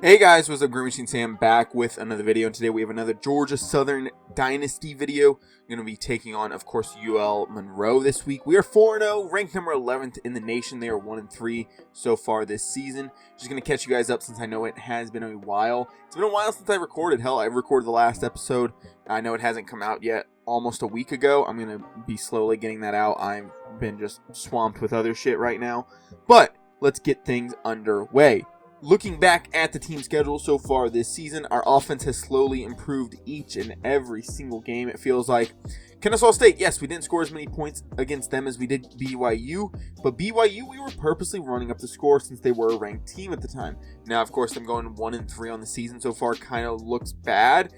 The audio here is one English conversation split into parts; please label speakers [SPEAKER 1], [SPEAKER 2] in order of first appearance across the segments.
[SPEAKER 1] Hey guys, what's up? Green Machine Sam back with another video, and today we have another Georgia Southern Dynasty video. We're going to be taking on, of course, UL Monroe this week. We are 4-0, ranked number 11th in the nation. They are 1-3 so far this season. Just going to catch you guys up since I know it has been a while. It's been a while since I recorded. Hell, I recorded the last episode. I know it hasn't come out yet, almost a week ago. I'm going to be slowly getting that out. I've been just swamped with other shit right now. But let's get things underway. Looking back at the team schedule so far this season, our offense has slowly improved each and every single game, it feels like. Kennesaw State, yes, we didn't score as many points against them as we did BYU, but BYU, we were purposely running up the score since they were a ranked team at the time. Now, of course, them going 1-3 on the season so far kind of looks bad,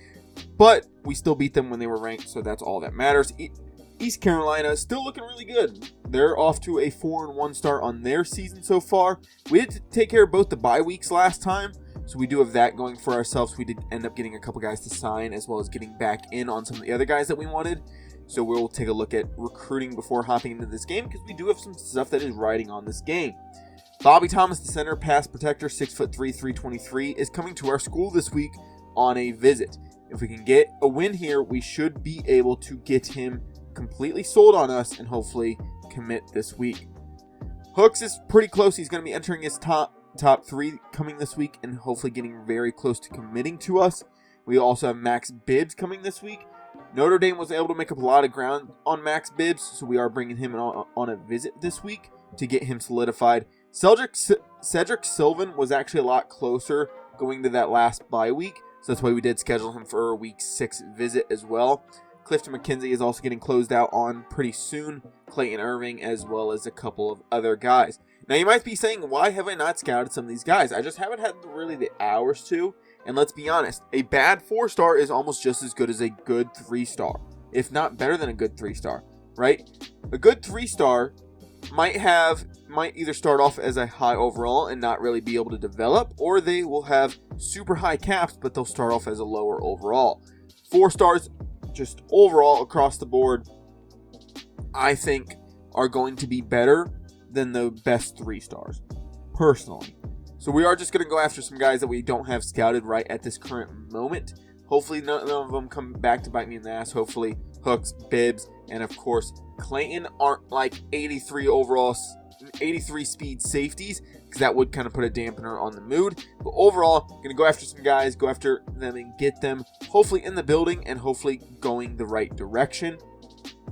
[SPEAKER 1] but we still beat them when they were ranked, so that's all that matters. East Carolina still looking really good. They're off to a 4-1 start on their season so far. We did take care of both the bye weeks last time, so we do have that going for ourselves. We did end up getting a couple guys to sign, as well as getting back in on some of the other guys that we wanted. So we'll take a look at recruiting before hopping into this game, because we do have some stuff that is riding on this game. Bobby Thomas, the center pass protector, 6'3", 323, is coming to our school this week on a visit. If we can get a win here, we should be able to get him completely sold on us and hopefully commit this week. Hooks is pretty close. He's going to be entering his top three coming this week and hopefully getting very close to committing to us. We also have Max Bibbs coming this week. Notre Dame was able to make up a lot of ground on Max Bibbs, so we are bringing him on a visit this week to get him solidified. Cedric Sylvan was actually a lot closer going to that last bye week, so that's why we did schedule him for a week 6 visit as well. Clifton McKenzie is also getting closed out on pretty soon. Clayton Irving, as well as a couple of other guys. Now, you might be saying, why have I not scouted some of these guys? I just haven't had really the hours to. And let's be honest, a bad 4-star is almost just as good as a good 3-star, if not better than a good 3-star, right? A good 3-star might either start off as a high overall and not really be able to develop, or they will have super high caps, but they'll start off as a lower overall. 4 stars, just overall across the board, I think are going to be better than the best 3 stars, personally. So we are just going to go after some guys that we don't have scouted right at this current moment. Hopefully none of them come back to bite me in the ass. Hopefully Hooks, Bibbs, and of course Clayton aren't like 83 overall, 83 speed safeties, because that would kind of put a dampener on the mood. But overall, going to go after some guys, go after them and get them hopefully in the building and hopefully going the right direction.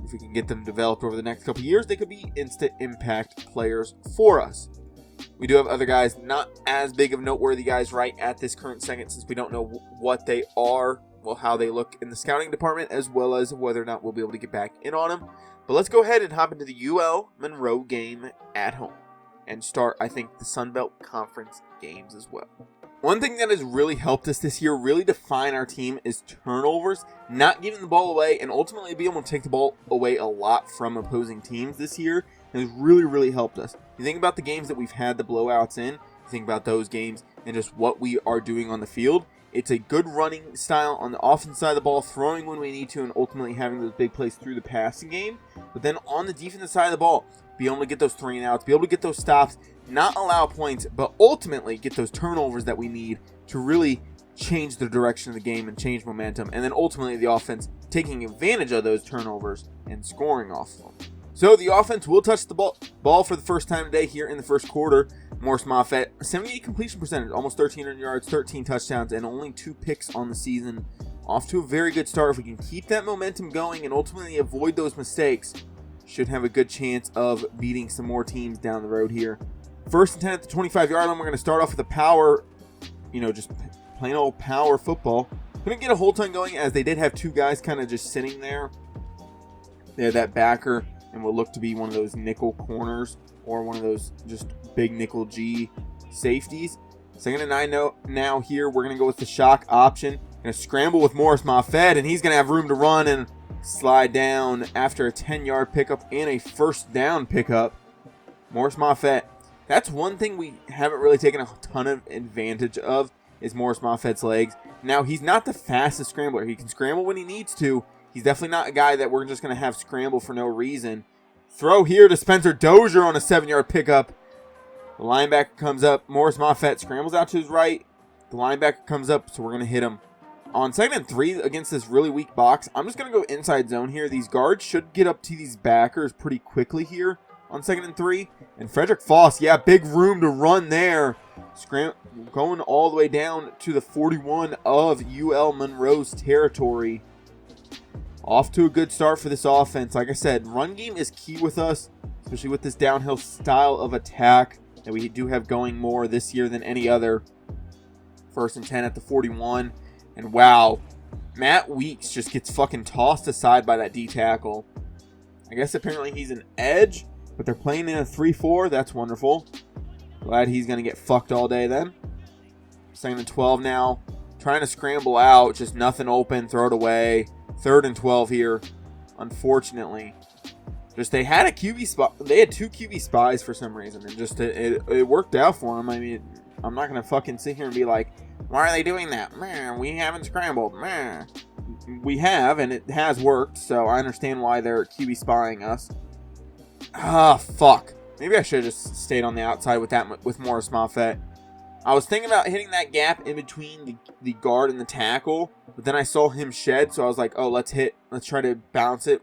[SPEAKER 1] If we can get them developed over the next couple years, they could be instant impact players for us. We do have other guys, not as big of noteworthy guys right at this current second, since we don't know what they are, well, how they look in the scouting department, as well as whether or not we'll be able to get back in on them. But let's go ahead and hop into the UL Monroe game at home and start, I think, the Sun Belt Conference games as well. One thing that has really helped us this year, really define our team, is turnovers, not giving the ball away, and ultimately being able to take the ball away a lot from opposing teams this year has really, really helped us. You think about the games that we've had the blowouts in, you think about those games and just what we are doing on the field. It's a good running style on the offensive side of the ball, throwing when we need to, and ultimately having those big plays through the passing game. But then on the defensive side of the ball, be able to get those 3 and outs, be able to get those stops, not allow points, but ultimately get those turnovers that we need to really change the direction of the game and change momentum. And then ultimately the offense taking advantage of those turnovers and scoring off of them. So the offense will touch the ball for the first time today here in the first quarter. Morris Moffett, 78 completion percentage, almost 1,300 yards, 13 touchdowns, and only 2 picks on the season. Off to a very good start. If we can keep that momentum going and ultimately avoid those mistakes, should have a good chance of beating some more teams down the road here. First and 10 at the 25-yard line. We're going to start off with a power, just plain old power football. Couldn't get a whole ton going, as they did have 2 guys kind of just sitting there. They had that backer and will look to be one of those nickel corners or one of those just big nickel G safeties. 2nd and 9 now here. We're going to go with the shock option. Going to scramble with Morris Moffett, and he's going to have room to run and slide down after a 10-yard pickup and a first down pickup. Morris Moffett. That's one thing we haven't really taken a ton of advantage of, is Morris Moffett's legs. Now, he's not the fastest scrambler. He can scramble when he needs to. He's definitely not a guy that we're just going to have scramble for no reason. Throw here to Spencer Dozier on a 7-yard pickup. The linebacker comes up. Morris Moffett scrambles out to his right. The linebacker comes up, so we're going to hit him. On 2nd and 3 against this really weak box, I'm just going to go inside zone here. These guards should get up to these backers pretty quickly here on 2nd and 3. And Frederick Foss, yeah, big room to run there. Going all the way down to the 41 of UL Monroe's territory. Off to a good start for this offense. Like I said, run game is key with us, especially with this downhill style of attack that we do have going more this year than any other. 1st and 10 at the 41. And wow, Matt Weeks just gets fucking tossed aside by that D tackle. I guess apparently he's an edge, but they're playing in a 3-4. That's wonderful. Glad he's going to get fucked all day then. 2nd and 12 now. Trying to scramble out, just nothing open, throw it away. 3rd and 12 here, unfortunately. Just they had a QB spot. They had 2 QB spies for some reason, and just it worked out for them. I mean, I'm not going to fucking sit here and be like, why are they doing that? Man, we haven't scrambled. Man. We have, and it has worked, so I understand why they're QB spying us. Ah, fuck. Maybe I should have just stayed on the outside with Morris Moffett. I was thinking about hitting that gap in between the guard and the tackle, but then I saw him shed, so I was like, oh, let's try to bounce it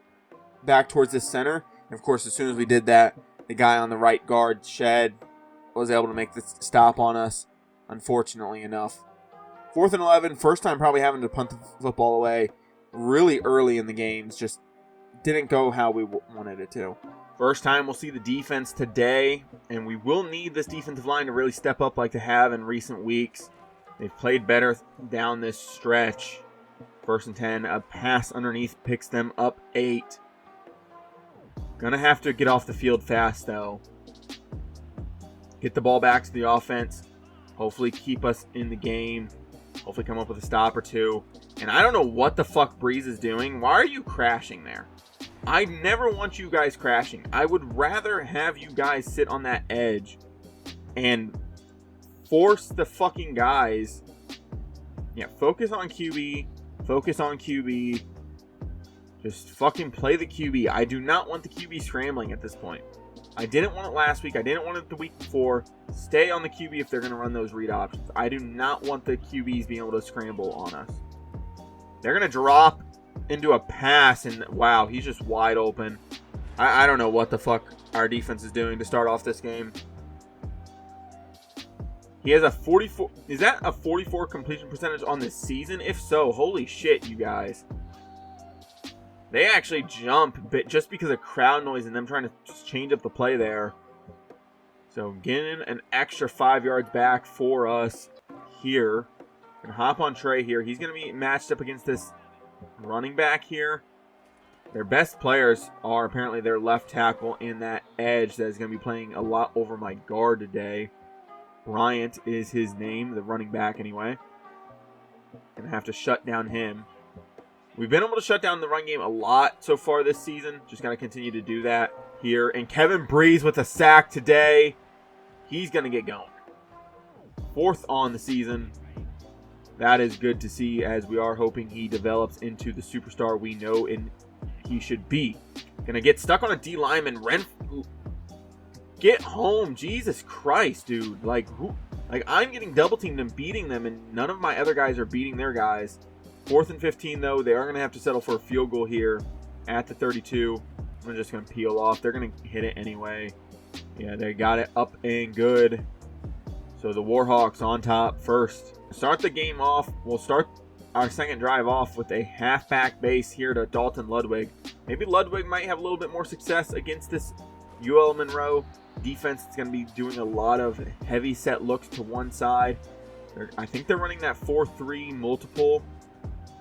[SPEAKER 1] back towards the center. And of course, as soon as we did that, the guy on the right guard shed, was able to make the stop on us, unfortunately enough. 4th and 11, first time probably having to punt the football away really early in the games. Just didn't go how we wanted it to. First time we'll see the defense today, and we will need this defensive line to really step up like they have in recent weeks. They've played better down this stretch. 1st and 10, a pass underneath picks them up 8. Gonna have to get off the field fast, though. Get the ball back to the offense. Hopefully keep us in the game. Hopefully come up with a stop or 2. And I don't know what the fuck Breeze is doing. Why are you crashing there? I never want you guys crashing. I would rather have you guys sit on that edge and force the fucking guys. Yeah, focus on QB. Focus on QB. Just fucking play the QB. I do not want the QB scrambling at this point. I didn't want it last week. I didn't want it the week before. Stay on the QB if they're going to run those read options. I do not want the QBs being able to scramble on us. They're going to drop into a pass, and wow, he's just wide open. I don't know what the fuck our defense is doing to start off this game. He has a 44. Is that a 44 completion percentage on this season? If so, holy shit, you guys. They actually jump just because of crowd noise and them trying to just change up the play there. So getting an extra 5 yards back for us here. Gonna hop on Trey here. He's going to be matched up against this running back here. Their best players are apparently their left tackle and that edge that is going to be playing a lot over my guard today. Bryant is his name, the running back anyway. Gonna have to shut down him. We've been able to shut down the run game a lot so far this season. Just got to continue to do that here. And Kevin Breeze with a sack today. He's going to get going. 4th on the season. That is good to see, as we are hoping he develops into the superstar we know he should be. Going to get stuck on a D lineman. Get home. Jesus Christ, dude. Like I'm getting double teamed and beating them, and none of my other guys are beating their guys. 4th and 15, though. They are going to have to settle for a field goal here at the 32. I'm just going to peel off. They're going to hit it anyway. Yeah, they got it up and good. So the Warhawks on top first. Start the game off. We'll start our second drive off with a halfback base here to Dalton Ludwig. Maybe Ludwig might have a little bit more success against this UL Monroe defense. It's going to be doing a lot of heavy set looks to one side. I think they're running that 4-3 multiple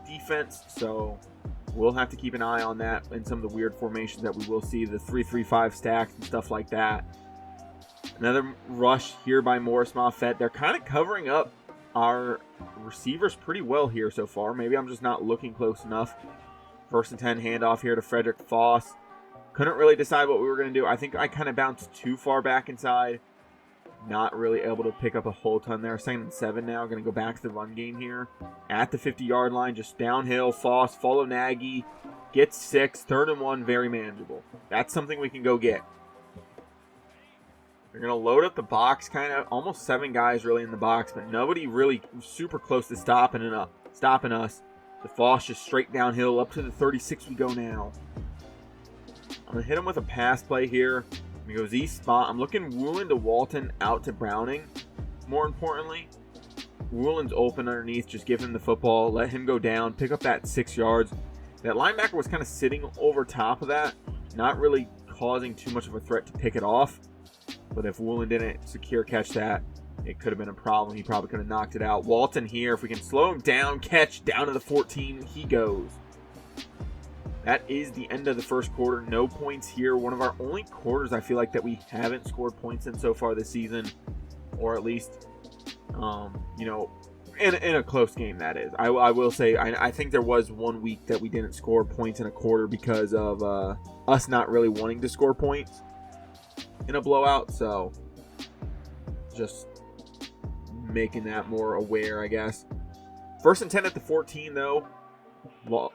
[SPEAKER 1] defense, so we'll have to keep an eye on that and some of the weird formations that we will see, the 3-3-5 stacks and stuff like that. Another rush here by Morris Moffett. They're kind of covering up our receivers pretty well here so far. Maybe I'm just not looking close enough. 1st and 10 handoff here to Frederick Foss. Couldn't really decide what we were going to do. I think I kind of bounced too far back inside. Not really able to pick up a whole ton there. 2nd and 7 now. Going to go back to the run game here. At the 50-yard line, just downhill. Foss, follow Nagy. Gets 6. 3rd and 1, very manageable. That's something we can go get. They're going to load up the box, kind of almost 7 guys really in the box, but nobody really super close to stopping us. DeFoss just straight downhill up to the 36 we go now. I'm going to hit him with a pass play here. He goes east spot. I'm looking Woolen to Walton, out to Browning. More importantly, Woolen's open underneath. Just give him the football. Let him go down. Pick up that 6 yards. That linebacker was kind of sitting over top of that. Not really causing too much of a threat to pick it off. But if Woolen didn't secure catch that, it could have been a problem. He probably could have knocked it out. Walton here. If we can slow him down, catch down to the 14, he goes. That is the end of the first quarter. No points here. One of our only quarters I feel like that we haven't scored points in so far this season. Or at least, you know, in a close game, that is. I will say, I think there was 1 week that we didn't score points in a quarter because of us not really wanting to score points in a blowout. So, just making that more aware, I guess. 1st and 10 at the 14, though.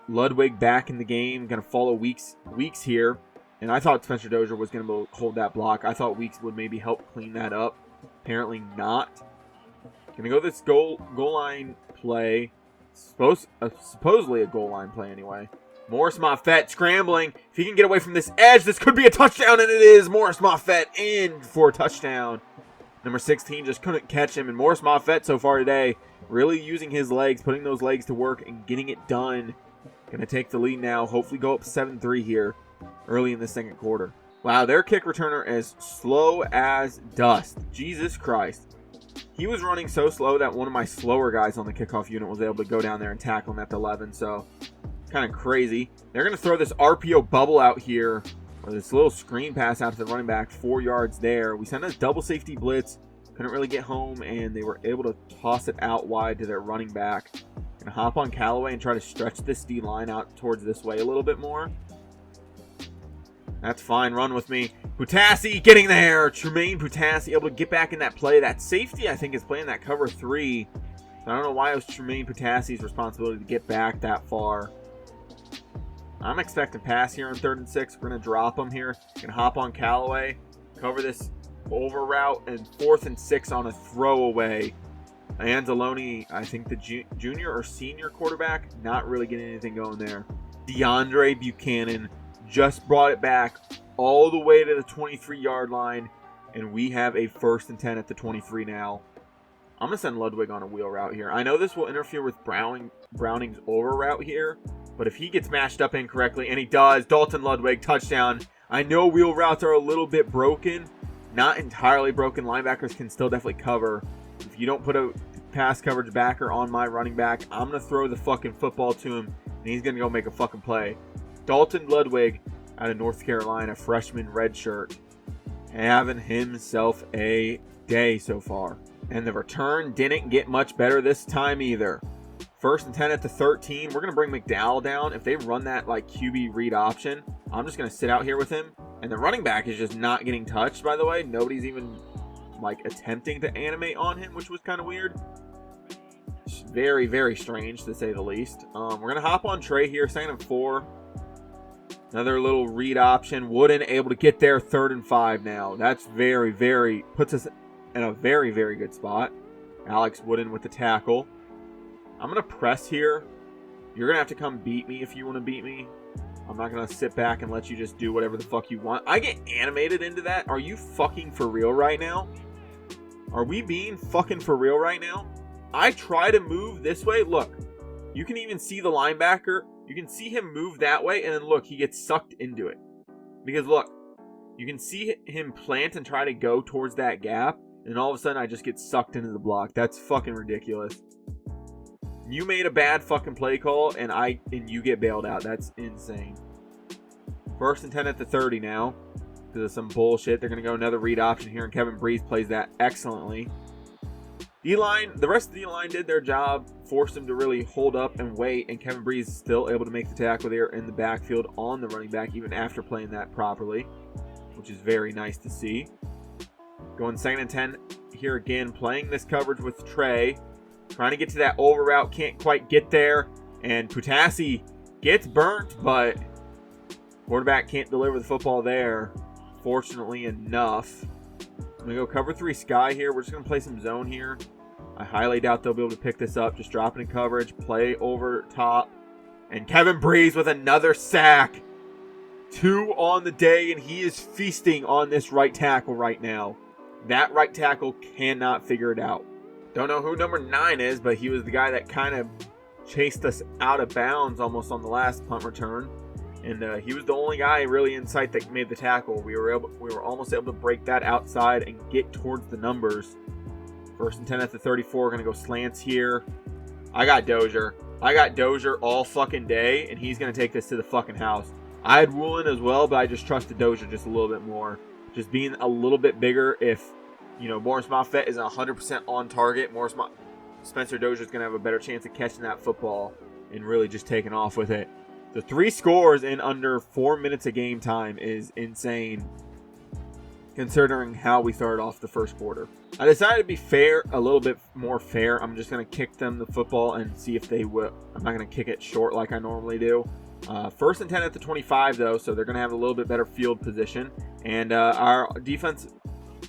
[SPEAKER 1] Ludwig back in the game, going to follow Weeks here. And I thought Spencer Dozier was going to hold that block. I thought Weeks would maybe help clean that up. Apparently not. Going to go this goal line play. Supposedly a goal line play anyway. Morris Moffett scrambling. If he can get away from this edge, this could be a touchdown, and it is. Morris Moffett in for a touchdown. Number 16 just couldn't catch him. And Morris Moffett so far today, really using his legs, putting those legs to work and getting it done. Going to take the lead now. Hopefully go up 7-3 here early in the second quarter. Wow, their kick returner is slow as dust. Jesus Christ. He was running so slow that one of my slower guys on the kickoff unit was able to go down there and tackle him at the 11. So, kind of crazy. They're going to throw this RPO bubble out here. Or this little screen pass out to the running back, 4 yards there. We sent a double safety blitz. Couldn't really get home, and they were able to toss it out wide to their running back. Gonna hop on Callaway and try to stretch this D line out towards this way a little bit more. That's fine. Run with me. Putassi getting there. Tremaine Putassi able to get back in that play. That safety, I think, is playing that cover 3. I don't know why it was Tremaine Putassi's responsibility to get back that far. I'm expecting pass here on 3rd and 6. We're going to drop him here. Going to hop on Callaway. Cover this over route. And 4th and 6 on a throwaway. Anzalone, I think the junior or senior quarterback, not really getting anything going there. DeAndre Buchanan just brought it back all the way to the 23-yard line. And we have a 1st and 10 at the 23 now. I'm going to send Ludwig on a wheel route here. I know this will interfere with Browning's over route here. But if he gets matched up incorrectly, and he does, Dalton Ludwig, touchdown. I know wheel routes are a little bit broken. Not entirely broken. Linebackers can still definitely cover. If you don't put a pass coverage backer on my running back, I'm going to throw the fucking football to him, and he's going to go make a fucking play. Dalton Ludwig out of North Carolina, freshman redshirt, having himself a day so far. And the return didn't get much better this time either. 1st and 10 at the 13. We're going to bring McDowell down. If they run that like QB read option, I'm just going to sit out here with him. And the running back is just not getting touched, by the way. Nobody's even like attempting to animate on him, which was kind of weird. Very, very strange to say the least. We're going to hop on Trey here, 2nd and 4. Another little read option. Wooden able to get there, 3rd and 5 now. That's very, very, puts us in a very, very good spot. Alex Wooden with the tackle. I'm going to press here. You're going to have to come beat me if you want to beat me. I'm not going to sit back and let you just do whatever the fuck you want. I get animated into that. Are you fucking for real right now? Are we being fucking for real right now? I try to move this way. Look, you can even see the linebacker. You can see him move that way, and then look, he gets sucked into it. Because look, you can see him plant and try to go towards that gap, and all of a sudden I just get sucked into the block. That's fucking ridiculous. You made a bad fucking play call, and you get bailed out. That's insane. 1st and 10 at the 30 now. Because of some bullshit. They're going to go another read option here, and Kevin Breeze plays that excellently. D-line, the rest of the D-line did their job. Forced him to really hold up and wait, and Kevin Breeze is still able to make the tackle there in the backfield on the running back, even after playing that properly. Which is very nice to see. Going 2nd and 10 here again, playing this coverage with Trey. Trying to get to that over route, can't quite get there. And Putassi gets burnt, but quarterback can't deliver the football there, fortunately enough. I'm going to go cover 3 Sky here. We're just going to play some zone here. I highly doubt they'll be able to pick this up. Just drop it in coverage, play over top. And Kevin Breeze with another sack. 2 on the day, and he is feasting on this right tackle right now. That right tackle cannot figure it out. Don't know who number 9 is, but he was the guy that kind of chased us out of bounds almost on the last punt return. And he was the only guy really in sight that made the tackle. We were almost able to break that outside and get towards the numbers. 1st and 10 at the 34. Going to go slants here. I got Dozier. All fucking day, and he's going to take this to the fucking house. I had Woolen as well, but I just trusted Dozier just a little bit more. Just being a little bit bigger. If, Morris Moffett is 100% on target, Spencer Dozier's going to have a better chance of catching that football and really just taking off with it. The 3 scores in under 4 minutes of game time is insane, considering how we started off the first quarter. I decided to be fair, a little bit more fair. I'm just going to kick them the football and see if they will. I'm not going to kick it short like I normally do. 1st and 10 at the 25, though, so they're going to have a little bit better field position. And our defense,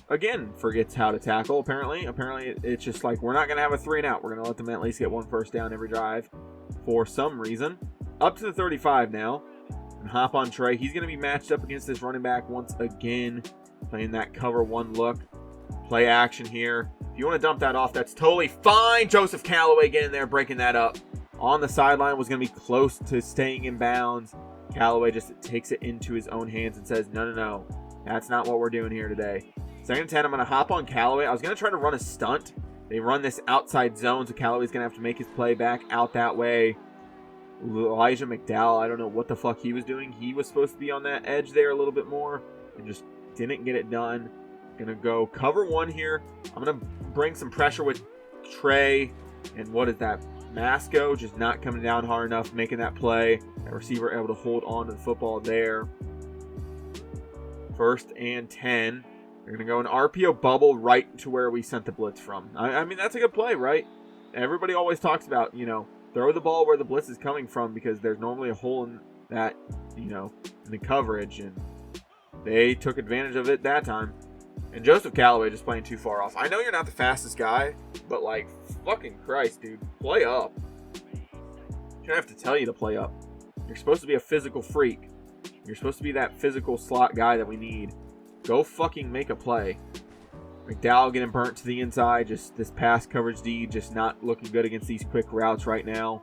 [SPEAKER 1] again, forgets how to tackle, apparently. Apparently, it's just like, we're not going to have a 3 and out. We're going to let them at least get 1 first down every drive for some reason. Up to the 35 now. And hop on Trey. He's going to be matched up against this running back once again. Playing that cover 1 look. Play action here. If you want to dump that off, that's totally fine. Joseph Callaway getting there, breaking that up. On the sideline, was going to be close to staying in bounds. Callaway just takes it into his own hands and says, no. That's not what we're doing here today. 2nd and 10, I'm going to hop on Callaway. I was going to try to run a stunt. They run this outside zone, so Callaway's going to have to make his play back out that way. Elijah McDowell, I don't know what the fuck he was doing. He was supposed to be on that edge there a little bit more and just didn't get it done. Gonna go cover 1 here. I'm gonna bring some pressure with Trey. And what is that? Masco just not coming down hard enough, making that play. That receiver able to hold on to the football there. 1st and 10. They're gonna go an RPO bubble right to where we sent the blitz from. I mean, that's a good play, right? Everybody always talks about, throw the ball where the blitz is coming from because there's normally a hole in that, in the coverage, and they took advantage of it that time. And Joseph Callaway just playing too far off. I know you're not the fastest guy, but like, fucking Christ, dude, play up. Shouldn't have to tell you to play up. You're supposed to be a physical freak. You're supposed to be that physical slot guy that we need. Go fucking make a play. McDowell getting burnt to the inside. Just this pass coverage D just not looking good against these quick routes right now.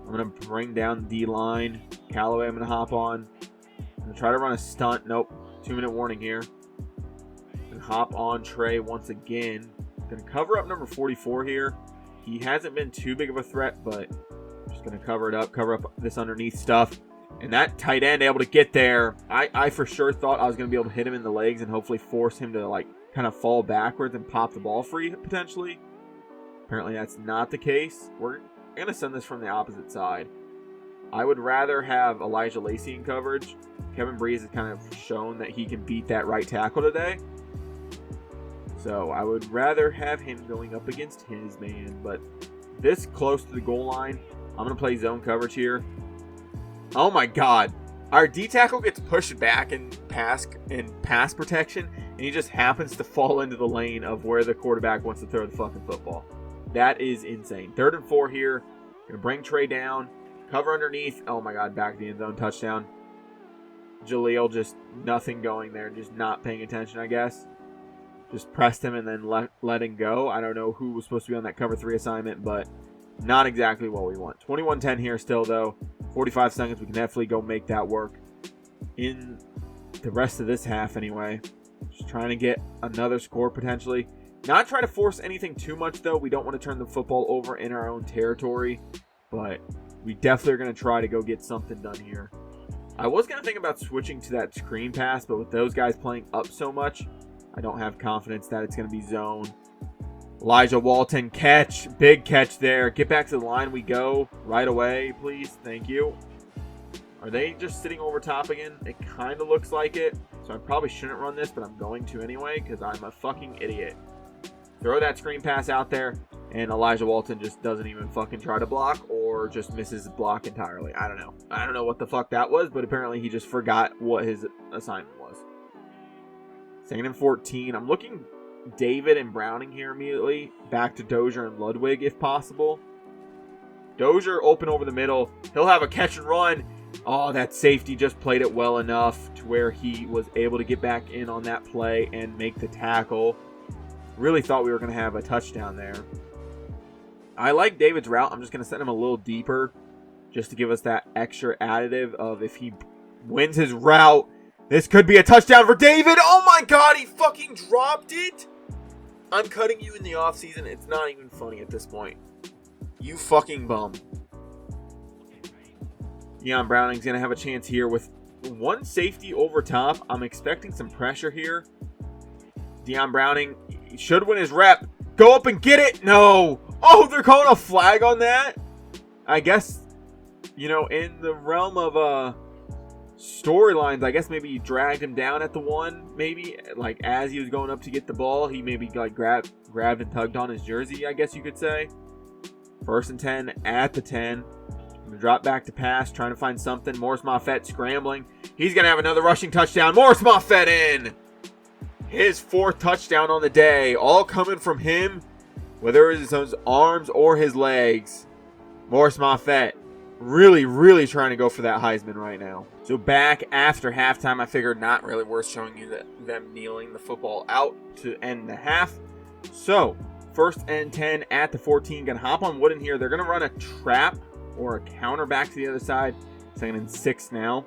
[SPEAKER 1] I'm going to bring down the D-line. Callaway I'm going to hop on. I'm going to try to run a stunt. Nope. 2-minute warning here. And hop on Trey once again. Going to cover up number 44 here. He hasn't been too big of a threat, but just going to cover up this underneath stuff. And that tight end able to get there. I for sure thought I was going to be able to hit him in the legs and hopefully force him to like kind of fall backwards and pop the ball free potentially. Apparently that's not the case. We're going to send this from the opposite side. I would rather have Elijah Lacey in coverage. Kevin Breeze has kind of shown that he can beat that right tackle today. So I would rather have him going up against his man. But this close to the goal line, I'm going to play zone coverage here. Oh my God. Our D tackle gets pushed back in pass protection, and he just happens to fall into the lane of where the quarterback wants to throw the fucking football. That is insane. 3rd and 4 here. Gonna bring Trey down. Cover underneath. Oh my God, back to the end zone, touchdown. Jaleel just nothing going there, just not paying attention, I guess. Just pressed him and then letting go. I don't know who was supposed to be on that cover 3 assignment, but not exactly what we want. 21-10 here still, though. 45 seconds. We can definitely go make that work in the rest of this half anyway. Just trying to get another score potentially. Not trying to force anything too much, though. We don't want to turn the football over in our own territory, but we definitely are going to try to go get something done here. I was going to think about switching to that screen pass, but with those guys playing up so much, I don't have confidence that it's going to be zone. Elijah Walton, catch. Big catch there. Get back to the line we go right away, please. Thank you. Are they just sitting over top again? It kind of looks like it. So I probably shouldn't run this, but I'm going to anyway because I'm a fucking idiot. Throw that screen pass out there, and Elijah Walton just doesn't even fucking try to block or just misses the block entirely. I don't know. I don't know what the fuck that was, but apparently he just forgot what his assignment was. 2nd and 14. I'm looking David and Browning here immediately. Back to Dozier and Ludwig if possible. Dozier open over the middle. He'll have a catch and run. Oh, that safety just played it well enough to where he was able to get back in on that play and make the tackle. Really thought we were going to have a touchdown there. I like David's route. I'm just going to send him a little deeper just to give us that extra additive of if he wins his route, this could be a touchdown for David. Oh my God, he fucking dropped it. I'm cutting you in the offseason. It's not even funny at this point. You fucking bum. Deion Browning's going to have a chance here with one safety over top. I'm expecting some pressure here. Deion Browning should win his rep. Go up and get it. No. Oh, they're calling a flag on that? I guess, you know, in the realm of storylines, I guess maybe he dragged him down at the one. Maybe, like, as he was going up to get the ball, he maybe, like, grabbed and tugged on his jersey, I guess you could say. 1st and 10 at the 10. Drop back to pass, trying to find something. Morris Moffett scrambling. He's going to have another rushing touchdown. Morris Moffett in! His 4th touchdown on the day. All coming from him, whether it's his arms or his legs. Morris Moffett really, really trying to go for that Heisman right now. So back after halftime, I figured not really worth showing you them kneeling the football out to end the half. So 1st and 10 at the 14. Going to hop on Wooden here. They're going to run a trap or a counter back to the other side. 2nd and 6 now.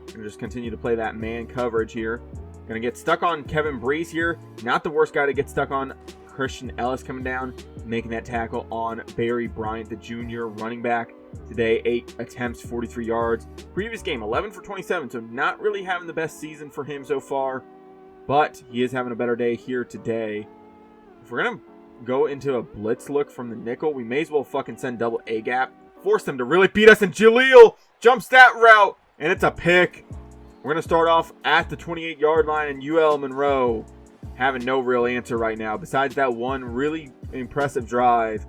[SPEAKER 1] Going to just continue to play that man coverage here. Going to get stuck on Kevin Breeze here. Not the worst guy to get stuck on. Christian Ellis coming down, making that tackle on Barry Bryant, the junior running back. Today, 8 attempts, 43 yards. Previous game, 11 for 27, so not really having the best season for him so far. But he is having a better day here today. If we're going to go into a blitz look from the nickel, we may as well fucking send double A-gap. Force them to really beat us, and Jaleel jumps that route, and it's a pick. We're going to start off at the 28-yard line, and UL Monroe having no real answer right now. Besides that one really impressive drive,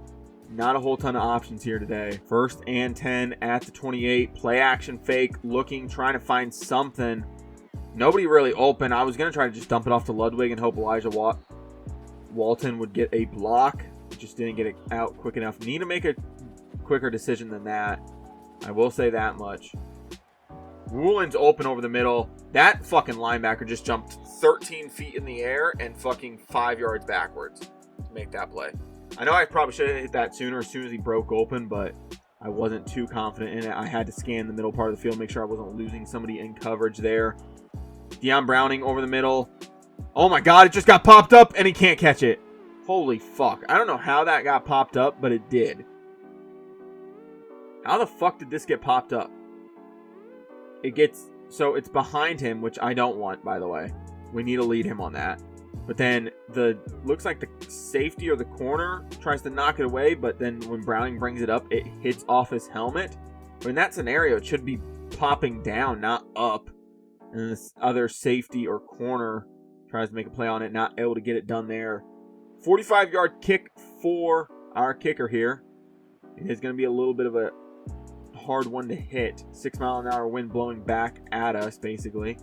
[SPEAKER 1] not a whole ton of options here today. 1st and 10 at the 28. Play action fake, looking, trying to find something. Nobody really open. I was going to try to just dump it off to Ludwig and hope Elijah Walton would get a block. Just didn't get it out quick enough. Need to make a quicker decision than that. I will say that much. Woolen's open over the middle. That fucking linebacker just jumped 13 feet in the air and fucking 5 yards backwards to make that play. I know I probably should have hit that sooner as soon as he broke open, but I wasn't too confident in it. I had to scan the middle part of the field, make sure I wasn't losing somebody in coverage there. Deion Browning over the middle. Oh my God, it just got popped up and he can't catch it. Holy fuck. I don't know how that got popped up, but it did. How the fuck did this get popped up? So it's behind him, which I don't want, by the way. We need to lead him on that. But then looks like the safety or the corner tries to knock it away, but then when Browning brings it up, it hits off his helmet. But in that scenario, it should be popping down, not up. And this other safety or corner tries to make a play on it, not able to get it done there. 45-yard kick for our kicker here. It is going to be a little bit of a hard one to hit. 6-mile-an-hour wind blowing back at us, basically.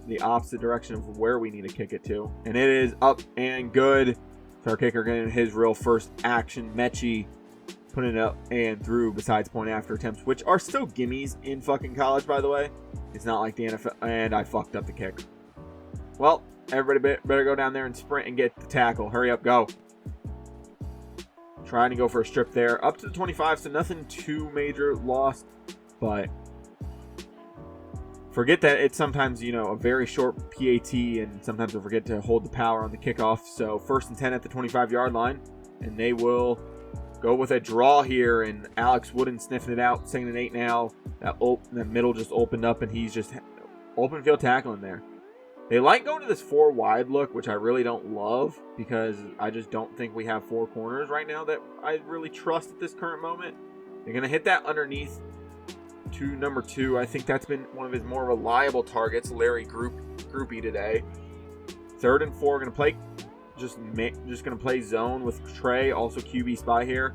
[SPEAKER 1] The opposite direction of where we need to kick it to. And it is up and good. So our kicker getting his real first action. Mechie putting it up and through besides point after attempts, which are still gimmies in fucking college, by the way. It's not like the NFL. And I fucked up the kick. Well, everybody better go down there and sprint and get the tackle. Hurry up, go. Trying to go for a strip there. Up to the 25, so nothing too major lost. But forget that it's sometimes, you know, a very short PAT, and sometimes I forget to hold the power on the kickoff. So 1st and 10 at the 25-yard line, and they will go with a draw here, and Alex Wooden sniffing it out. 2nd and 8 now. That middle just opened up, and he's just open field tackling there. They like going to this 4 wide look, which I really don't love, because I just don't think we have 4 corners right now that I really trust at this current moment. They're going to hit that underneath to number 2. I think that's been one of his more reliable targets, Larry Groupie today. 3rd and 4, going to play just going to play zone with Trey, also QB spy here.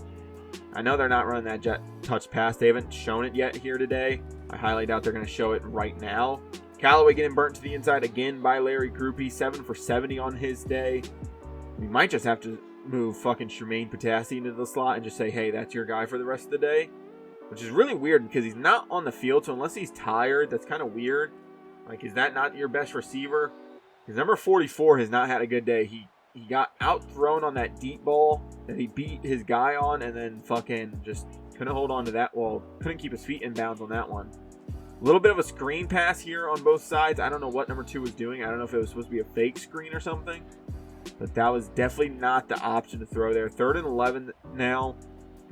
[SPEAKER 1] I know they're not running that jet touch pass. They haven't shown it yet here today. I highly doubt they're going to show it right now. Callaway getting burnt to the inside again by Larry Groupie. 7 for 70 on his day. We might just have to move fucking Tremaine Potassi into the slot and just say, hey, that's your guy for the rest of the day. Which is really weird because he's not on the field, so unless he's tired, that's kind of weird. Like, is that not your best receiver? Because number 44 has not had a good day. He got outthrown on that deep ball that he beat his guy on, and then fucking just couldn't hold on to that. Well, couldn't keep his feet in bounds on that one. A little bit of a screen pass here on both sides. I don't know what number 2 was doing. I don't know if it was supposed to be a fake screen or something. But that was definitely not the option to throw there. 3rd and 11 now.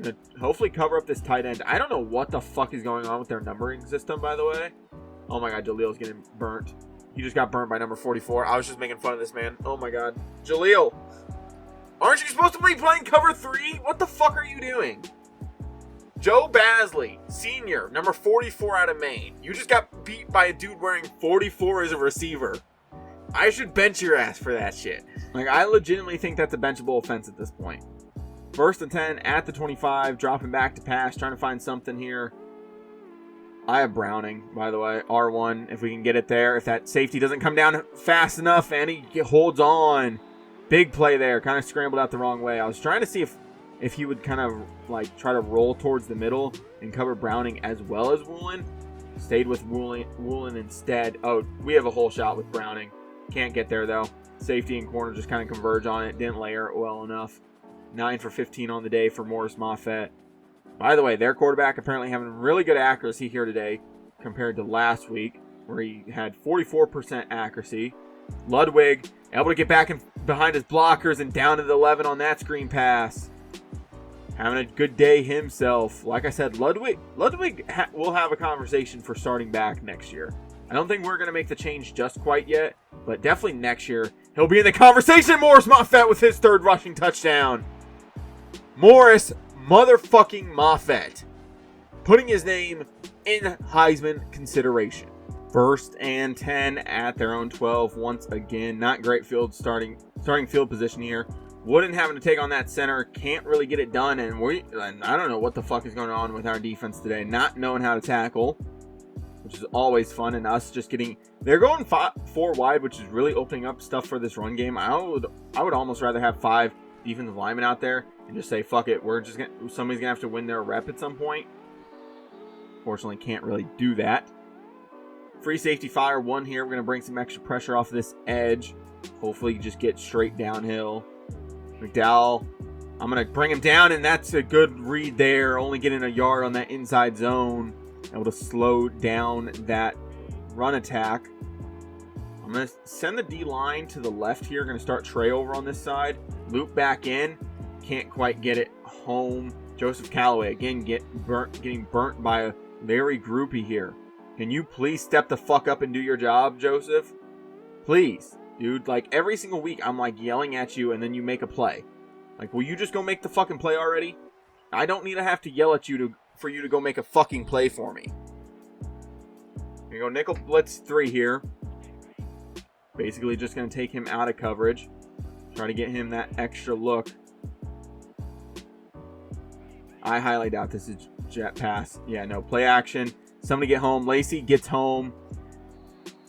[SPEAKER 1] Gonna hopefully cover up this tight end. I don't know what the fuck is going on with their numbering system, by the way. Oh my god, Jalil's getting burnt. He just got burnt by number 44. I was just making fun of this man. Oh my god. Jalil, aren't you supposed to be playing cover 3? What the fuck are you doing? Joe Basley, senior, number 44 out of Maine. You just got beat by a dude wearing 44 as a receiver. I should bench your ass for that shit. Like, I legitimately think that's a benchable offense at this point. 1st and 10 at the 25, dropping back to pass, trying to find something here. I have Browning, by the way, R1, if we can get it there. If that safety doesn't come down fast enough and he holds on. Big play there, kind of scrambled out the wrong way. I was trying to see if he would kind of like try to roll towards the middle and cover Browning as well as Woolen. Stayed with Woolen instead. Oh, we have a whole shot with Browning. Can't get there though. Safety and corner just kind of converge on it. Didn't layer it well enough. 9 for 15 on the day for Morris Moffett. By the way, their quarterback apparently having really good accuracy here today compared to last week, where he had 44% accuracy. Ludwig able to get back in behind his blockers and down to the 11 on that screen pass. Having a good day himself. Like I said, Ludwig will have a conversation for starting back next year. I don't think we're going to make the change just quite yet, but definitely next year he'll be in the conversation. Morris Moffett with his 3rd rushing touchdown. Morris motherfucking Moffett putting his name in Heisman consideration. 1st and 10 at their own 12 once again. Not great starting field position here. Wooden having to take on that center. Can't really get it done. And I don't know what the fuck is going on with our defense today. Not knowing how to tackle, which is always fun. And us just getting... They're going 4 wide, which is really opening up stuff for this run game. I would almost rather have 5 defensive linemen out there and just say, fuck it. Somebody's going to have to win their rep at some point. Fortunately, can't really do that. Free safety fire 1 here. We're going to bring some extra pressure off this edge. Hopefully just get straight downhill. McDowell, I'm going to bring him down, and that's a good read there. Only getting a yard on that inside zone. Able to slow down that run attack. I'm going to send the D-line to the left here. Going to start Trey over on this side. Loop back in. Can't quite get it home. Joseph Callaway, again, getting burnt by Larry Groupie here. Can you please step the fuck up and do your job, Joseph? Please. Dude, like, every single week, I'm, like, yelling at you, and then you make a play. Like, will you just go make the fucking play already? I don't need to have to yell at you for you to go make a fucking play for me. Here you go, nickel blitz 3 here. Basically just going to take him out of coverage. Try to get him that extra look. I highly doubt this is jet pass. Yeah, no, play action. Somebody get home. Lacey gets home.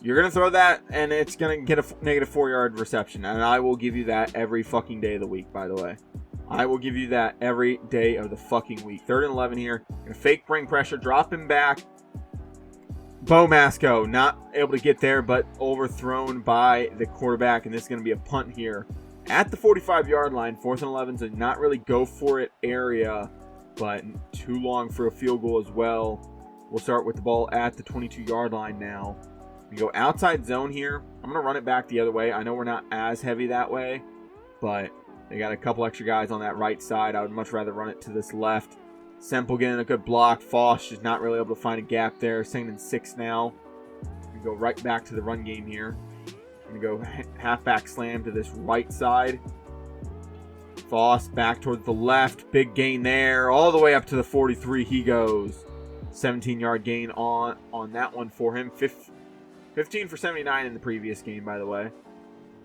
[SPEAKER 1] You're going to throw that, and it's going to get a negative 4-yard reception. And I will give you that every fucking day of the week, by the way. I will give you that every day of the fucking week. 3rd and 11 here. Going to fake bring pressure. Drop him back. Bo Masco not able to get there, but overthrown by the quarterback. And this is going to be a punt here at the 45-yard line. 4th and 11, so not really go for it area, but too long for a field goal as well. We'll start with the ball at the 22-yard line now. We go outside zone here. I'm going to run it back the other way. I know we're not as heavy that way, but they got a couple extra guys on that right side. I would much rather run it to this left. Semple getting a good block. Foss just not really able to find a gap there. 2nd and 6 now. We go right back to the run game here. Going to go halfback slam to this right side. Foss back towards the left. Big gain there. All the way up to the 43 he goes. 17-yard gain on that one for him. 15 for 79 in the previous game, by the way.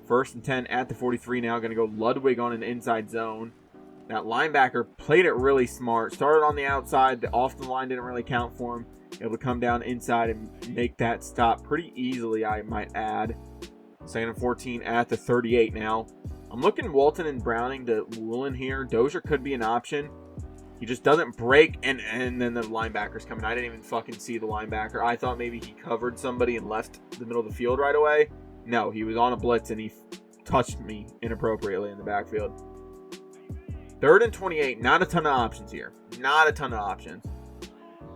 [SPEAKER 1] 1st and 10 at the 43 now. Going to go Ludwig on an inside zone. That linebacker played it really smart. Started on the outside. The off the line didn't really count for him. Able to come down inside and make that stop pretty easily, I might add. 2nd and 14 at the 38 now. I'm looking Walton and Browning to Woolen here. Dozier could be an option. He just doesn't break, and then the linebacker's coming. I didn't even fucking see the linebacker. I thought maybe he covered somebody and left the middle of the field right away. No, he was on a blitz, and he touched me inappropriately in the backfield. 3rd and 28. Not a ton of options here. Not a ton of options.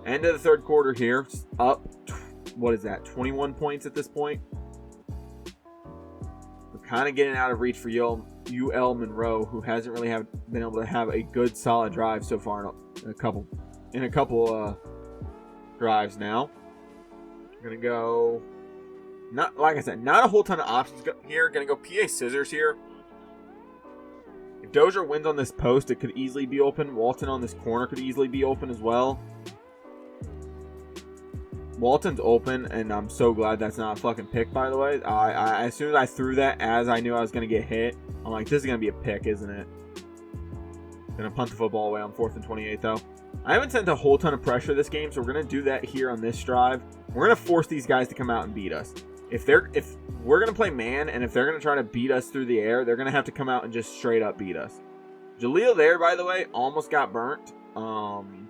[SPEAKER 1] End of the 3rd quarter here. Up, what is that, 21 points at this point? We're kind of getting out of reach for UL Monroe, who hasn't really been able to have a good, solid drive so far in a couple drives now. We're going to go, like I said, not a whole ton of options here. Going to go PA Scissors here. If Dozier wins on this post, it could easily be open. Walton on this corner could easily be open as well. Walton's open, and I'm so glad that's not a fucking pick, by the way. As soon as I threw that, as I knew I was going to get hit, I'm like, this is going to be a pick, isn't it? Going to punt the football away on 4th and 28, though. I haven't sent a whole ton of pressure this game, so we're going to do that here on this drive. We're going to force these guys to come out and beat us. If we're going to play man, and if they're going to try to beat us through the air, they're going to have to come out and just straight up beat us. Jaleel there, by the way, almost got burnt.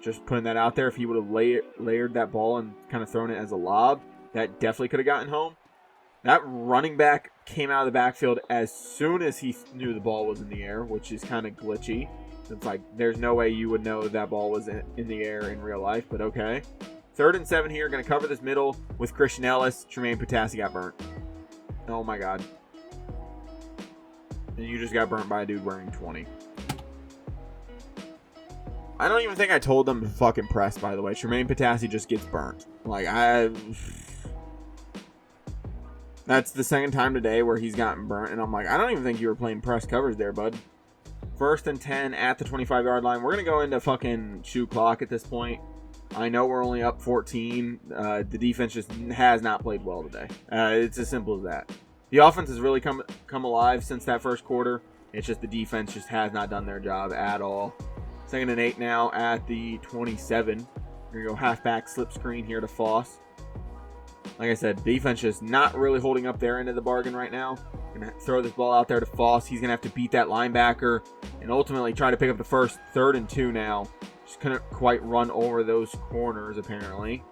[SPEAKER 1] Just putting that out there. If he would have layered that ball and kind of thrown it as a lob, that definitely could have gotten home. That running back came out of the backfield as soon as he knew the ball was in the air, which is kind of glitchy. It's like there's no way you would know that ball was in the air in real life, but okay. 3rd and 7 here. Going to cover this middle with Christian Ellis. Tremaine Potassi got burnt. Oh my god. And you just got burnt by a dude wearing 20. I don't even think I told them to fucking press, by the way. Tremaine Potassi just gets burnt. Like, that's the 2nd time today where he's gotten burnt, and I'm like, I don't even think you were playing press covers there, bud. 1st and 10 at the 25-yard line. We're going to go into fucking shoot clock at this point. I know we're only up 14. The defense just has not played well today. It's as simple as that. The offense has really come alive since that 1st quarter. It's just the defense just has not done their job at all. 2nd and 8 now at the 27. We're going to go halfback slip screen here to Foss. Like I said, defense just not really holding up their end of the bargain right now. Going to throw this ball out there to Foss. He's going to have to beat that linebacker and ultimately try to pick up the first. 3rd and 2 now. Just couldn't quite run over those corners apparently.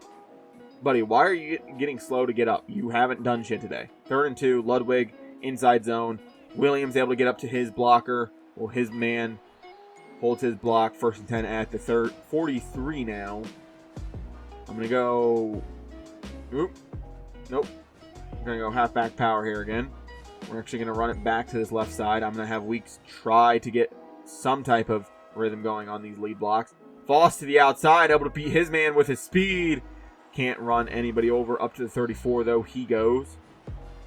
[SPEAKER 1] Buddy, why are you getting slow to get up? You haven't done shit today. 3rd and 2. Ludwig inside zone. Williams able to get up to his blocker. Well, his man holds his block. 1st and 10 at the 43 now. I'm going to go... Oop. Nope. I'm going to go halfback power here again. We're actually going to run it back to this left side. I'm going to have Weeks try to get some type of rhythm going on these lead blocks. Foss to the outside, able to beat his man with his speed. Can't run anybody over. Up to the 34, though, he goes.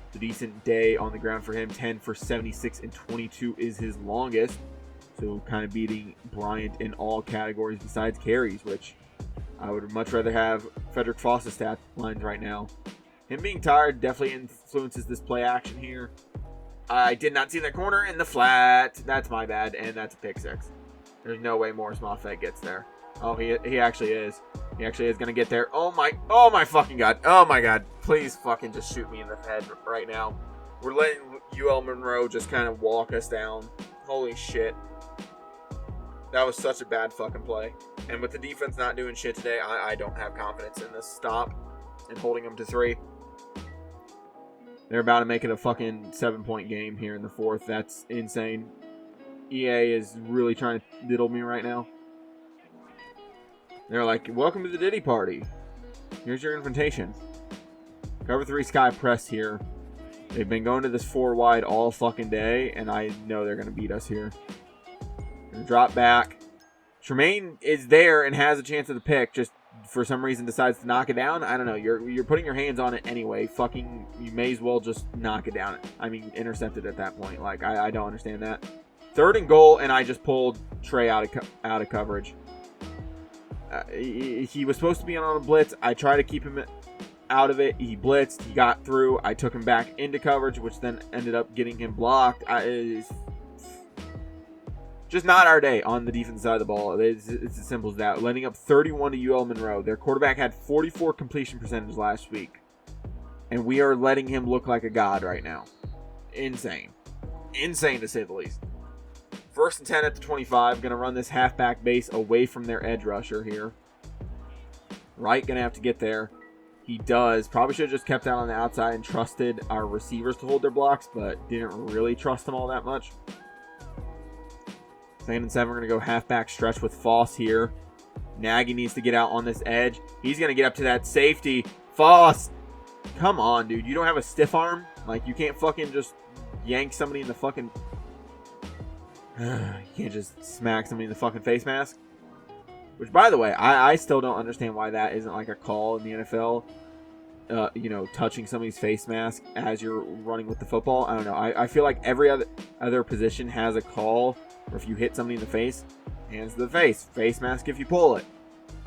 [SPEAKER 1] It's a decent day on the ground for him. 10 for 76 and 22 is his longest. So kind of beating Bryant in all categories besides carries, which I would much rather have Frederick Foss's stat lines right now. Him being tired definitely influences this play action here. I did not see that corner in the flat. That's my bad, and that's a pick 6. There's no way Morris Moffett gets there. Oh, he actually is. He actually is going to get there. Oh my fucking god. Oh my god. Please fucking just shoot me in the head right now. We're letting UL Monroe just kind of walk us down. Holy shit. That was such a bad fucking play. And with the defense not doing shit today, I don't have confidence in this stop and holding them to 3. They're about to make it a fucking 7-point game here in the 4th. That's insane. EA is really trying to diddle me right now. They're like, welcome to the Diddy party. Here's your invitation. Cover 3 sky press here. They've been going to this 4 wide all fucking day, and I know they're going to beat us here. Gonna drop back. Tremaine is there and has a chance of the pick. Just for some reason decides to knock it down. I don't know. You're putting your hands on it anyway. Fucking, you may as well just knock it down. I mean, intercept it at that point. Like, I don't understand that. 3rd and goal, and I just pulled Trey out of coverage. He was supposed to be on a blitz. I tried to keep him out of it. He blitzed. He got through. I took him back into coverage, which then ended up getting him blocked. Just not our day on the defensive side of the ball. It's as simple as that. Letting up 31 to UL Monroe. Their quarterback had 44 completion percentage last week. And we are letting him look like a god right now. Insane. Insane to say the least. 1st and 10 at the 25. Going to run this halfback base away from their edge rusher here. Wright going to have to get there. He does. Probably should have just kept out on the outside and trusted our receivers to hold their blocks, but didn't really trust them all that much. 2nd and 7, we're going to go halfback stretch with Foss here. Nagy needs to get out on this edge. He's going to get up to that safety. Foss! Come on, dude. You don't have a stiff arm? Like, you can't fucking just yank somebody in the fucking... you can't just smack somebody in the fucking face mask? Which, by the way, I still don't understand why that isn't like a call in the NFL. Touching somebody's face mask as you're running with the football. I don't know. I feel like every other position has a call where if you hit somebody in the face, hands to the face mask if you pull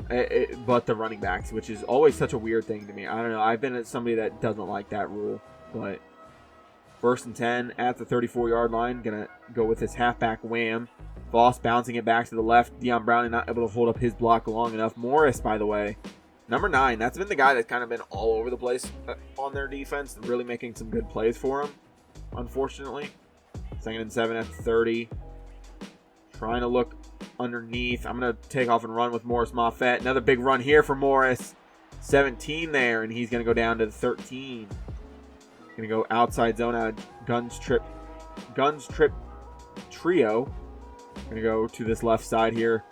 [SPEAKER 1] it. But the running backs, which is always such a weird thing to me. I don't know. I've been somebody that doesn't like that rule. But 1st and 10 at the 34-yard line. Gonna go with this halfback wham. Voss bouncing it back to the left. Deion Browning not able to hold up his block long enough. Morris, by the way, number 9. That's been the guy that's kind of been all over the place on their defense. Really making some good plays for him, unfortunately. 2nd and 7 at the 30. Trying to look underneath. I'm going to take off and run with Morris Moffett. Another big run here for Morris. 17 there, and he's going to go down to the 13. Going to go outside zone out of Guns Trip Trio. Going to go to this left side here.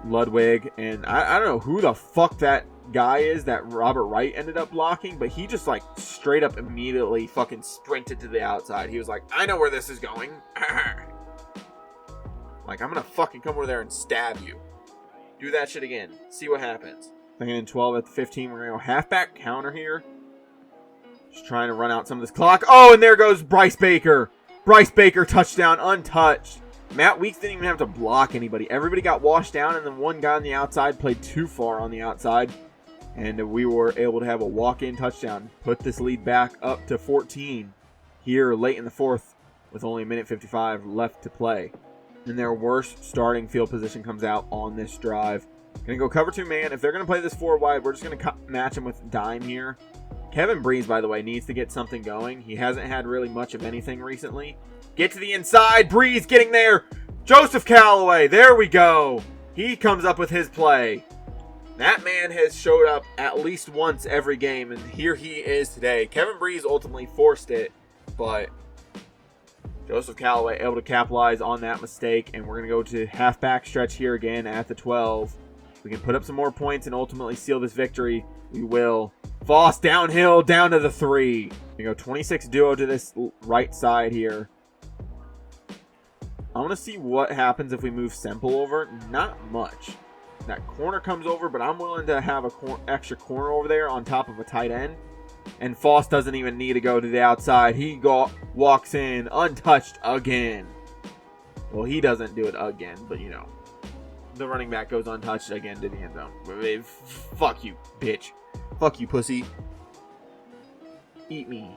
[SPEAKER 1] Ludwig, and I don't know who the fuck that guy is that Robert Wright ended up blocking, but he just like straight up immediately fucking sprinted to the outside. He was like, I know where this is going. Like, I'm gonna fucking come over there and stab you. Do that shit again. See what happens. 2nd and 12 at the 15. We're gonna go halfback counter here. Just trying to run out some of this clock. Oh, and there goes Bryce Baker. Bryce Baker touchdown, untouched. Matt Weeks didn't even have to block anybody. Everybody got washed down, and then one guy on the outside played too far on the outside. And we were able to have a walk-in touchdown. Put this lead back up to 14 here late in the 4th with only 1:55 left to play. And their worst starting field position comes out on this drive. Going to go cover 2 man. If they're going to play this 4 wide, we're just going to match him with dime here. Kevin Breeze, by the way, needs to get something going. He hasn't had really much of anything recently. Get to the inside. Breeze getting there. Joseph Callaway. There we go. He comes up with his play. That man has showed up at least once every game, and here he is today. Kevin Breeze ultimately forced it, but Joseph Callaway able to capitalize on that mistake, and we're going to go to halfback stretch here again at the 12. If we can put up some more points and ultimately seal this victory, we will. Voss downhill, down to the 3. We go 26 duo to this right side here. I want to see what happens if we move Semple over. Not much. That corner comes over, but I'm willing to have a extra corner over there on top of a tight end. And Foss doesn't even need to go to the outside. He walks in untouched again. Well, he doesn't do it again, but you know. The running back goes untouched again to the end zone. Fuck you, bitch. Fuck you, pussy. Eat me.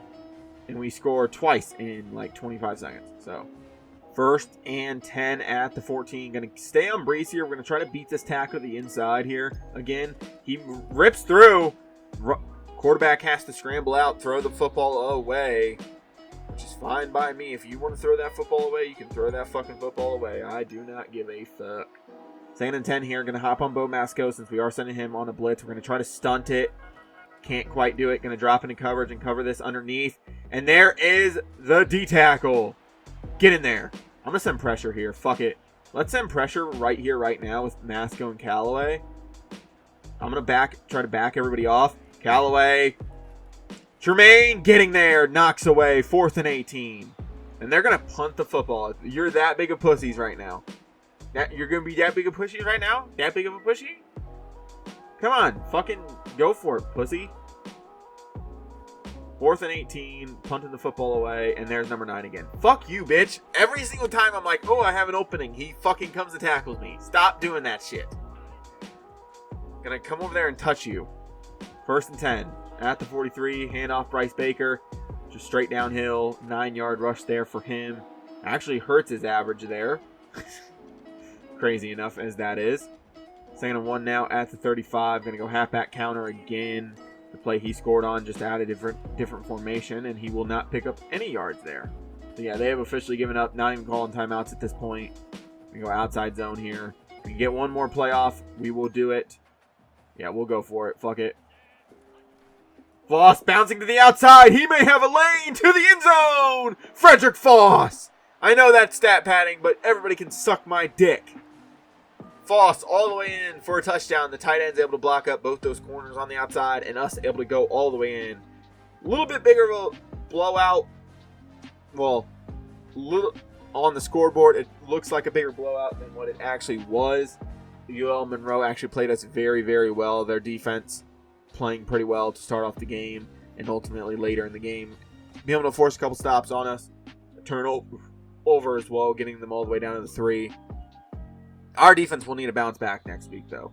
[SPEAKER 1] And we score twice in like 25 seconds. So, 1st and 10 at the 14. Going to stay on Breeze here. We're going to try to beat this tackle to the inside here. Again, he rips through. Quarterback has to scramble out, throw the football away, which is fine by me. If you want to throw that football away, you can throw that fucking football away. I do not give a fuck. 2nd and 10 here. Going to hop on Bo Masco since we are sending him on a blitz. We're going to try to stunt it. Can't quite do it. Going to drop into coverage and cover this underneath. And there is the D tackle. Get in there. I'm going to send pressure here. Fuck it. Let's send pressure right here, right now with Masco and Callaway. I'm going to try to back everybody off. Callaway. Tremaine getting there. Knocks away. 4th and 18. And they're going to punt the football. You're that big of pussies right now. You're going to be that big of pussies right now? That big of a pussy? Come on. Fucking go for it, pussy. 4th and 18, punting the football away, and there's number 9 again. Fuck you, bitch. Every single time I'm like, oh, I have an opening, he fucking comes and tackles me. Stop doing that shit. Gonna come over there and touch you. 1st and 10. At the 43, handoff Bryce Baker. Just straight downhill, 9-yard rush there for him. Actually hurts his average there. crazy enough as that is. 2nd and 1 now at the 35. Going to go halfback counter again. The play he scored on, just add a different formation, and he will not pick up any yards there. So yeah, they have officially given up, not even calling timeouts at this point. We go outside zone here. If we can get one more play off, we will do it. Yeah, we'll go for it. Fuck it. Foss bouncing to the outside. He may have a lane to the end zone. Frederick Foss. I know that's stat padding, but everybody can suck my dick. Foss all the way in for a touchdown. The tight end's able to block up both those corners on the outside, and us able to go all the way in. A little bit bigger of a blowout. Well, little on the scoreboard, it looks like a bigger blowout than what it actually was. UL Monroe actually played us very, very well. Their defense playing pretty well to start off the game, and ultimately later in the game, being able to force a couple stops on us. A turnover as well, getting them all the way down to the 3. Our defense will need a bounce back next week, though.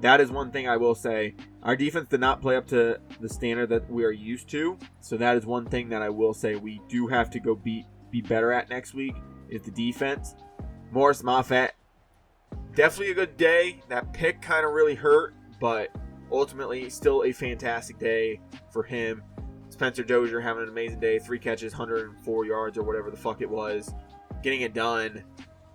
[SPEAKER 1] That is one thing I will say. Our defense did not play up to the standard that we are used to. So that is one thing that I will say we do have to go be better at next week, is the defense. Morris Moffett, definitely a good day. That pick kind of really hurt, but ultimately still a fantastic day for him. Spencer Dozier having an amazing day. 3 catches, 104 yards or whatever the fuck it was. Getting it done.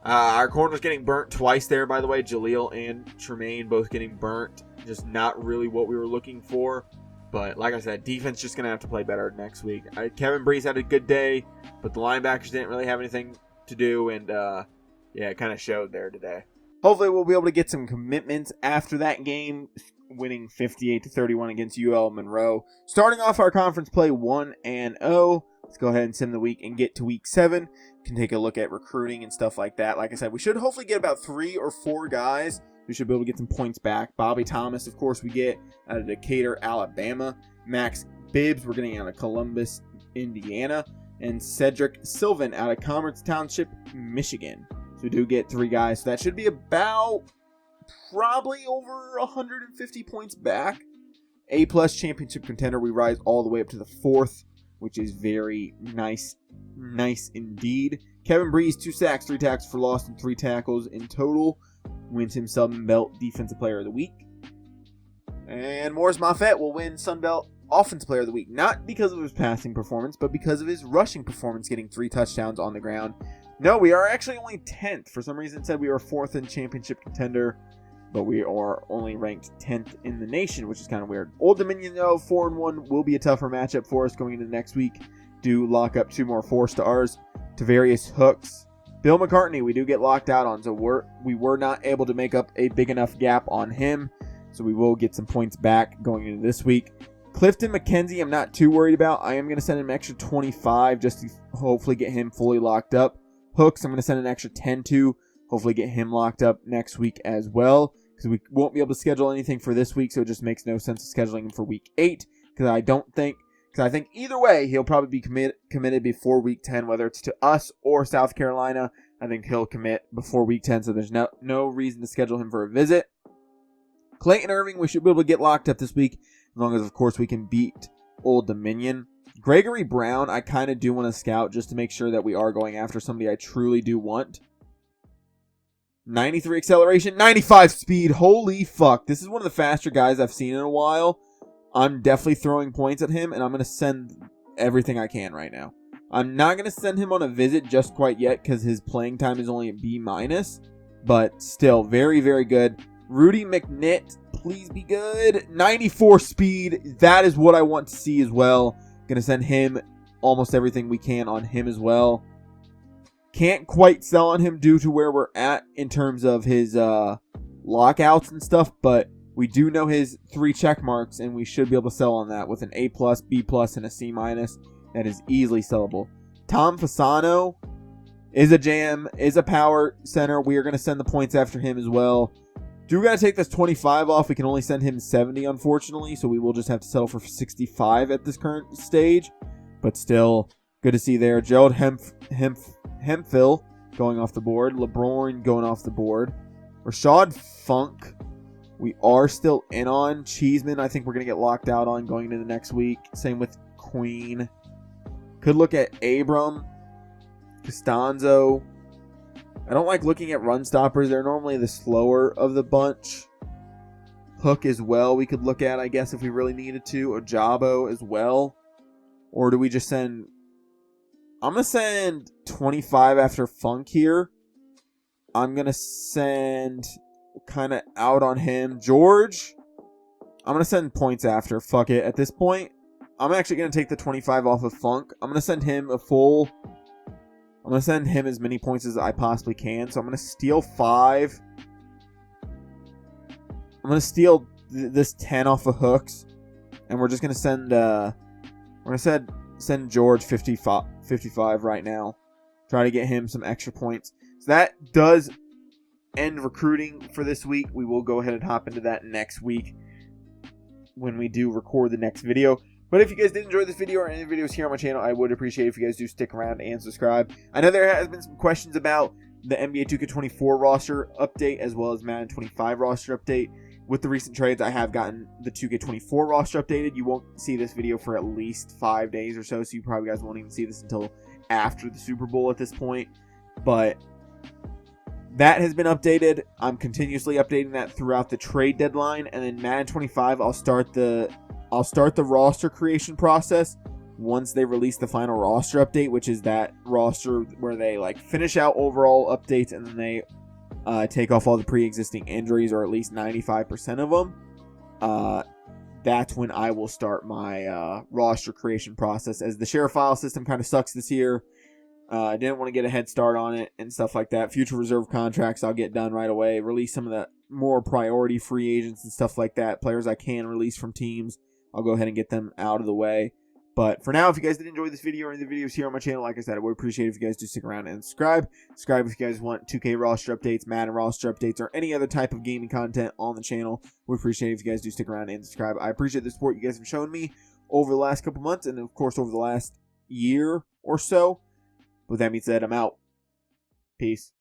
[SPEAKER 1] Our corners getting burnt twice there, by the way. Jaleel and Tremaine both getting burnt. Just not really what we were looking for. But like I said, defense just going to have to play better next week. Kevin Breeze had a good day, but the linebackers didn't really have anything to do. And yeah, it kind of showed there today. Hopefully we'll be able to get some commitments after that game, winning 58-31 against UL Monroe. Starting off our conference play 1-0. Let's go ahead and send the week and get to week 7. Can take a look at recruiting and stuff like that. Like I said, we should hopefully get about 3 or 4 guys. We should be able to get some points back. Bobby Thomas, of course, we get out of Decatur, Alabama. Max Bibbs, we're getting out of Columbus, Indiana. And Cedric Sylvan out of Commerce Township, Michigan. So we do get 3 guys. So that should be about probably over 150 points back. A-plus championship contender. We rise all the way up to the 4th, which is very nice. Nice indeed. Kevin Breeze, 2 sacks, 3 tackles for loss, and 3 tackles in total. Wins him Sunbelt Defensive Player of the Week. And Morris Moffett will win Sunbelt Offensive Player of the Week. Not because of his passing performance, but because of his rushing performance, getting 3 touchdowns on the ground. No, we are actually only 10th. For some reason it said we were 4th in championship contender, but we are only ranked 10th in the nation, which is kind of weird. Old Dominion, though, 4-1 will be a tougher matchup for us going into next week. Do lock up 2 more 4-stars to various hooks. Bill McCartney, we do get locked out on, so we were not able to make up a big enough gap on him, so we will get some points back going into this week. Clifton McKenzie, I'm not too worried about. I am going to send him an extra 25 just to hopefully get him fully locked up. Hooks, I'm going to send an extra 10 to, hopefully get him locked up next week as well, because we won't be able to schedule anything for this week, so it just makes no sense scheduling him for week 8, because I think either way, he'll probably be committed before week 10, whether it's to us or South Carolina. I think he'll commit before week 10, so there's no reason to schedule him for a visit. Clayton Irving, we should be able to get locked up this week, as long as, of course, we can beat Old Dominion. Gregory Brown, I kind of do want to scout just to make sure that we are going after somebody I truly do want. 93 acceleration, 95 speed. Holy fuck. This is one of the faster guys I've seen in a while. I'm definitely throwing points at him, and I'm going to send everything I can right now. I'm not going to send him on a visit just quite yet because his playing time is only a B-, but still very, very good. Rudy McNitt, please be good. 94 speed. That is what I want to see as well. Going to send him almost everything we can on him as well. Can't quite sell on him due to where we're at in terms of his lockouts and stuff, but we do know his 3 check marks, and we should be able to sell on that with an A+, B+, and a C-. That is easily sellable. Tom Fasano is a jam, is a power center. We are going to send the points after him as well. Do got to take this 25 off. We can only send him 70, unfortunately, so we will just have to settle for 65 at this current stage. But still, good to see there. Gerald Hemphill going off the board. LeBron going off the board. Rashad Funk, we are still in on. Cheeseman, I think we're going to get locked out on going into the next week. Same with Queen. Could look at Abram, Costanzo, I don't like looking at run stoppers. They're normally the slower of the bunch. Hook as well we could look at, I guess, if we really needed to. Ojabo as well. Or do we just send... I'm going to send 25 after Funk here. I'm going to send kind of out on him. George, I'm going to send points after. Fuck it. At this point, I'm actually going to take the 25 off of Funk. I'm going to send him a full... I'm going to send him as many points as I possibly can. So I'm going to steal 5. I'm going to steal this 10 off of Hooks. And we're just going to send... we're going to send George 55 right now. Try to get him some extra points. So that does end recruiting for this week. We will go ahead and hop into that next week when we do record the next video. But if you guys did enjoy this video or any videos here on my channel, I would appreciate it if you guys do stick around and subscribe. I know there has been some questions about the NBA 2K24 roster update as well as Madden 25 roster update. With the recent trades, I have gotten the 2K24 roster updated. You won't see this video for at least 5 days or so, so you probably guys won't even see this until after the Super Bowl at this point. But that has been updated. I'm continuously updating that throughout the trade deadline, and then Madden 25, I'll start the roster creation process once they release the final roster update, which is that roster where they like finish out overall updates and then they take off all the pre-existing injuries, or at least 95% of them. That's when I will start my roster creation process, as the share file system kind of sucks this year. I didn't want to get a head start on it and stuff like that. Future reserve contracts I'll get done right away. Release some of the more priority free agents and stuff like that. Players I can release from teams, I'll go ahead and get them out of the way. But for now, if you guys did enjoy this video or any of the videos here on my channel, like I said, I would appreciate it if you guys do stick around and subscribe. Subscribe if you guys want 2K roster updates, Madden roster updates, or any other type of gaming content on the channel. We appreciate it if you guys do stick around and subscribe. I appreciate the support you guys have shown me over the last couple months and, of course, over the last year or so. With that being said, I'm out. Peace.